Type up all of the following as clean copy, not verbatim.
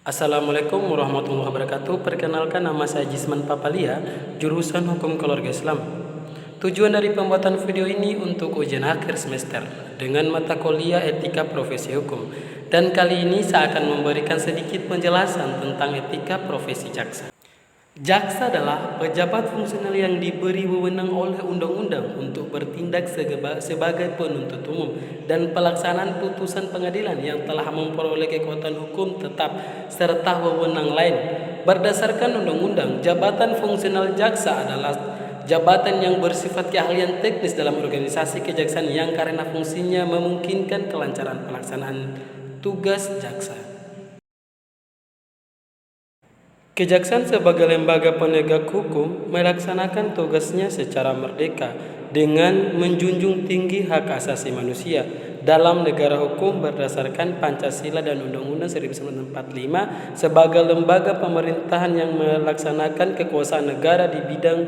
Assalamualaikum warahmatullahi wabarakatuh. Perkenalkan, nama saya Jisman Papalia, jurusan Hukum Keluarga Islam. Tujuan dari pembuatan video ini untuk ujian akhir semester dengan mata kuliah Etika Profesi Hukum. Dan kali ini saya akan memberikan sedikit penjelasan tentang etika profesi jaksa. Jaksa adalah pejabat fungsional yang diberi wewenang oleh undang-undang untuk bertindak sebagai penuntut umum dan pelaksanaan putusan pengadilan yang telah memperoleh kekuatan hukum tetap serta wewenang lain. Berdasarkan undang-undang, jabatan fungsional jaksa adalah jabatan yang bersifat keahlian teknis dalam organisasi kejaksaan yang karena fungsinya memungkinkan kelancaran pelaksanaan tugas jaksa. Kejaksaan sebagai lembaga penegak hukum melaksanakan tugasnya secara merdeka dengan menjunjung tinggi hak asasi manusia dalam negara hukum berdasarkan Pancasila dan Undang-Undang 1945 sebagai lembaga pemerintahan yang melaksanakan kekuasaan negara di bidang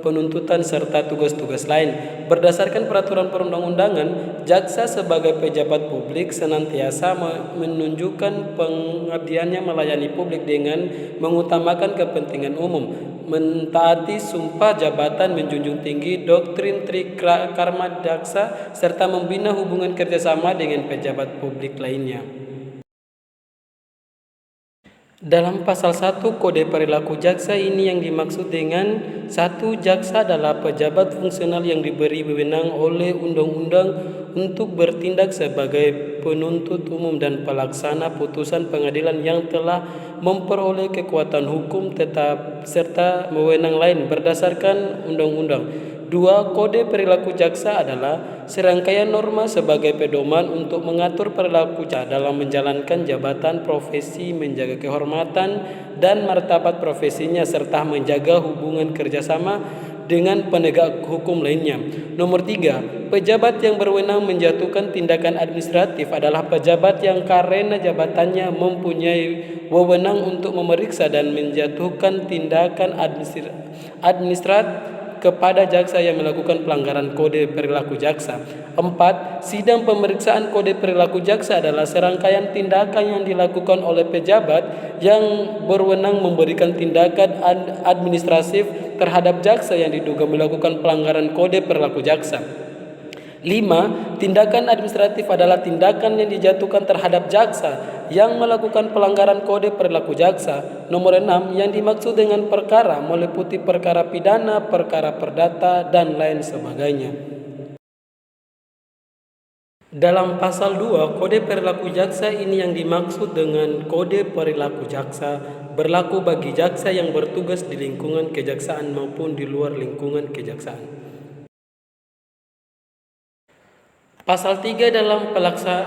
penuntutan serta tugas-tugas lain. Berdasarkan peraturan perundang-undangan, jaksa sebagai pejabat publik senantiasa menunjukkan pengabdiannya melayani publik dengan mengutamakan kepentingan umum, mentaati sumpah jabatan, menjunjung tinggi doktrin Trikarma Daksa, serta membina hubungan kerjasama dengan pejabat publik lainnya. Dalam pasal 1 Kode Perilaku Jaksa ini yang dimaksud dengan satu, jaksa adalah pejabat fungsional yang diberi wewenang oleh undang-undang untuk bertindak sebagai penuntut umum dan pelaksana putusan pengadilan yang telah memperoleh kekuatan hukum tetap serta wewenang lain berdasarkan undang-undang. 2. Kode perilaku jaksa adalah serangkaian norma sebagai pedoman untuk mengatur perilaku jaksa dalam menjalankan jabatan profesi, menjaga kehormatan dan martabat profesinya serta menjaga hubungan kerjasama dengan penegak hukum lainnya. Nomor 3. Pejabat yang berwenang menjatuhkan tindakan administratif adalah pejabat yang karena jabatannya mempunyai wewenang untuk memeriksa dan menjatuhkan tindakan administratif kepada jaksa yang melakukan pelanggaran kode perilaku jaksa. 4. Sidang pemeriksaan kode perilaku jaksa adalah serangkaian tindakan yang dilakukan oleh pejabat yang berwenang memberikan tindakan administratif terhadap jaksa yang diduga melakukan pelanggaran kode perilaku jaksa. 5. Tindakan administratif adalah tindakan yang dijatuhkan terhadap jaksa yang melakukan pelanggaran kode perilaku jaksa. Nomor 6. Yang dimaksud dengan perkara meliputi perkara pidana, perkara perdata, dan lain sebagainya. Dalam pasal 2 Kode Perilaku Jaksa ini yang dimaksud dengan kode perilaku jaksa berlaku bagi jaksa yang bertugas di lingkungan kejaksaan maupun di luar lingkungan kejaksaan. Pasal 3 dalam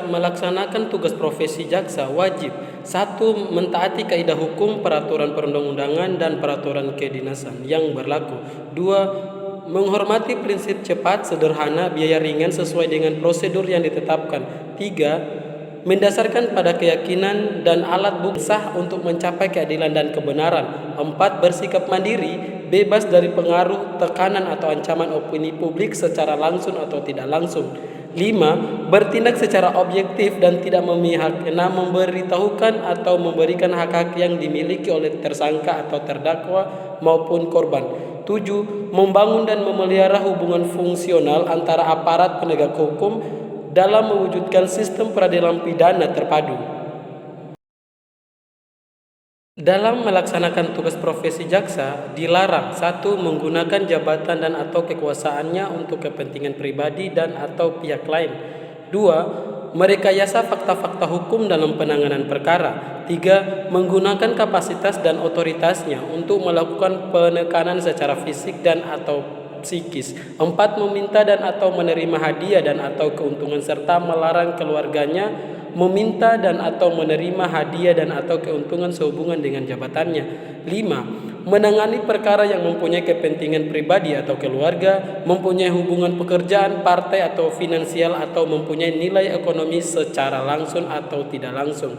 melaksanakan tugas profesi jaksa wajib 1. Mentaati kaidah hukum, peraturan perundang-undangan dan peraturan kedinasan yang berlaku. 2. Menghormati prinsip cepat, sederhana, biaya ringan sesuai dengan prosedur yang ditetapkan. 3. Mendasarkan pada keyakinan dan alat bukti sah untuk mencapai keadilan dan kebenaran. 4. Bersikap mandiri, bebas dari pengaruh, tekanan atau ancaman opini publik secara langsung atau tidak langsung. 5. Bertindak secara objektif dan tidak memihak. 6. Memberitahukan atau memberikan hak-hak yang dimiliki oleh tersangka atau terdakwa maupun korban. 7. Membangun dan memelihara hubungan fungsional antara aparat penegak hukum dalam mewujudkan sistem peradilan pidana terpadu. Dalam melaksanakan tugas profesi jaksa, dilarang 1. Menggunakan jabatan dan atau kekuasaannya untuk kepentingan pribadi dan atau pihak lain. 2. Merekayasa fakta-fakta hukum dalam penanganan perkara. 3. Menggunakan kapasitas dan otoritasnya untuk melakukan penekanan secara fisik dan atau psikis. 4. Meminta dan atau menerima hadiah dan atau keuntungan serta melarang keluarganya meminta dan atau menerima hadiah dan atau keuntungan sehubungan dengan jabatannya. 5. Menangani perkara yang mempunyai kepentingan pribadi atau keluarga, mempunyai hubungan pekerjaan, partai atau finansial atau mempunyai nilai ekonomi secara langsung atau tidak langsung.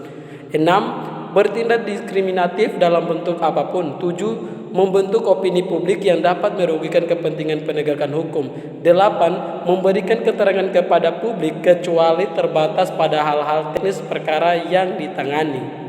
6. Bertindak diskriminatif dalam bentuk apapun. 7. Membentuk opini publik yang dapat merugikan kepentingan penegakan hukum. 8. Memberikan keterangan kepada publik kecuali terbatas pada hal-hal teknis perkara yang ditangani.